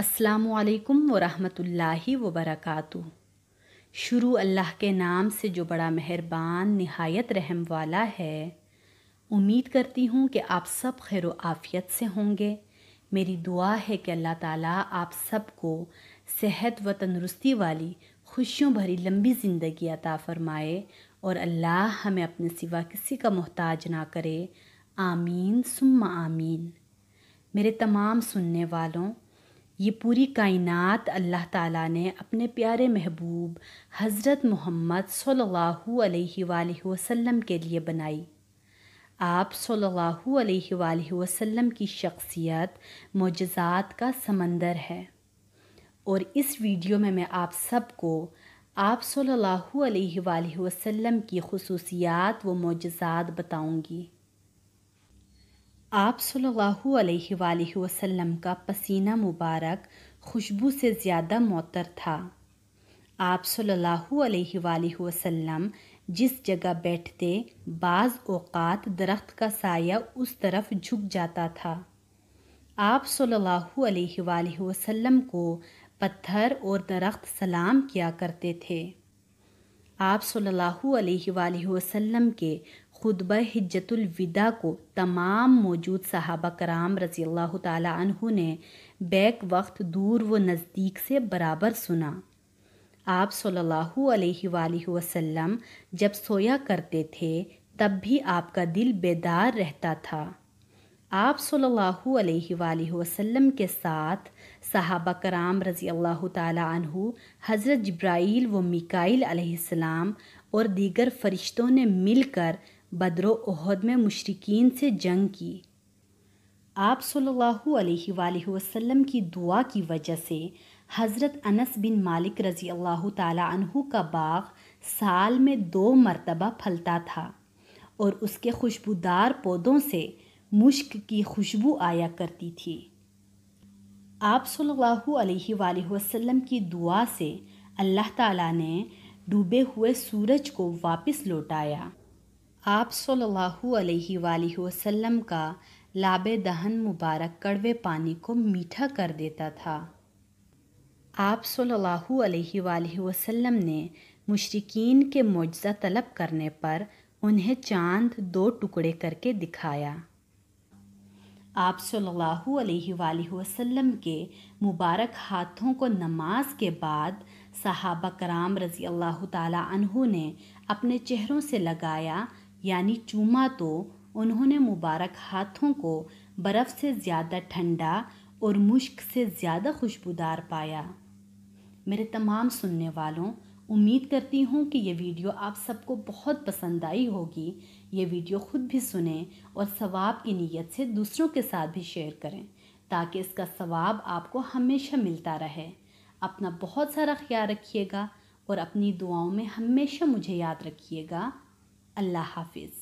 السلام علیکم ورحمۃ اللہ وبرکاتہ۔ شروع اللہ کے نام سے جو بڑا مہربان نہایت رحم والا ہے۔ امید کرتی ہوں کہ آپ سب خیر و عافیت سے ہوں گے۔ میری دعا ہے کہ اللہ تعالیٰ آپ سب کو صحت و تندرستی والی خوشیوں بھری لمبی زندگی عطا فرمائے اور اللہ ہمیں اپنے سوا کسی کا محتاج نہ کرے۔ آمین ثم آمین۔ میرے تمام سننے والوں، یہ پوری کائنات اللہ تعالیٰ نے اپنے پیارے محبوب حضرت محمد صلی اللہ علیہ وآلہ وسلم کے لیے بنائی۔ آپ صلی اللہ علیہ وآلہ وسلم کی شخصیت معجزات کا سمندر ہے، اور اس ویڈیو میں آپ سب کو آپ صلی اللہ علیہ وآلہ وسلم کی خصوصیات و معجزات بتاؤں گی۔ آپ صلی اللہ علیہ وآلہ وسلم کا پسینہ مبارک خوشبو سے زیادہ معطر تھا۔ آپ صلی اللہ علیہ وآلہ وسلم جس جگہ بیٹھتے بعض اوقات درخت کا سایہ اس طرف جھک جاتا تھا۔ آپ صلی اللہ علیہ وآلہ وسلم کو پتھر اور درخت سلام کیا کرتے تھے۔ آپ صلی اللہ علیہ وآلہ وسلم کے خطبہ حجۃ الوداع کو تمام موجود صحابہ کرام رضی اللہ تعالیٰ عنہ نے بیک وقت دور و نزدیک سے برابر سنا۔ آپ صلی اللہ علیہ وآلہ وسلم جب سویا کرتے تھے تب بھی آپ کا دل بیدار رہتا تھا۔ آپ صلی اللہ علیہ وآلہ وسلم کے ساتھ صحابہ کرام رضی اللہ تعالیٰ عنہ حضرت جبرائیل و میکائیل علیہ السلام اور دیگر فرشتوں نے مل کر بدر و احد میں مشرکین سے جنگ کی۔ آپ صلی اللہ علیہ وآلہ وسلم کی دعا کی وجہ سے حضرت انس بن مالک رضی اللہ تعالیٰ عنہ کا باغ سال میں 2 مرتبہ پھلتا تھا، اور اس کے خوشبودار پودوں سے مشک کی خوشبو آیا کرتی تھی۔ آپ صلی اللہ علیہ وآلہ وسلم کی دعا سے اللہ تعالیٰ نے ڈوبے ہوئے سورج کو واپس لوٹایا۔ آپ صلی اللہ علیہ وآلہ وسلم کا لاب دہن مبارک کڑوے پانی کو میٹھا کر دیتا تھا۔ آپ صلی اللہ علیہ وآلہ وسلم نے مشرکین کے معجزہ طلب کرنے پر انہیں چاند 2 ٹکڑے کر کے دکھایا۔ آپ صلی اللہ علیہ وآلہ وسلم کے مبارک ہاتھوں کو نماز کے بعد صحابہ کرام رضی اللہ تعالیٰ عنہ نے اپنے چہروں سے لگایا، یعنی چوما تو انہوں نے مبارک ہاتھوں کو برف سے زیادہ ٹھنڈا اور مشک سے زیادہ خوشبودار پایا۔ میرے تمام سننے والوں، امید کرتی ہوں کہ یہ ویڈیو آپ سب کو بہت پسند آئی ہوگی۔ یہ ویڈیو خود بھی سنیں اور ثواب کی نیت سے دوسروں کے ساتھ بھی شیئر کریں تاکہ اس کا ثواب آپ کو ہمیشہ ملتا رہے۔ اپنا بہت سارا خیال رکھیے گا اور اپنی دعاؤں میں ہمیشہ مجھے یاد رکھیے گا۔ اللہ حافظ۔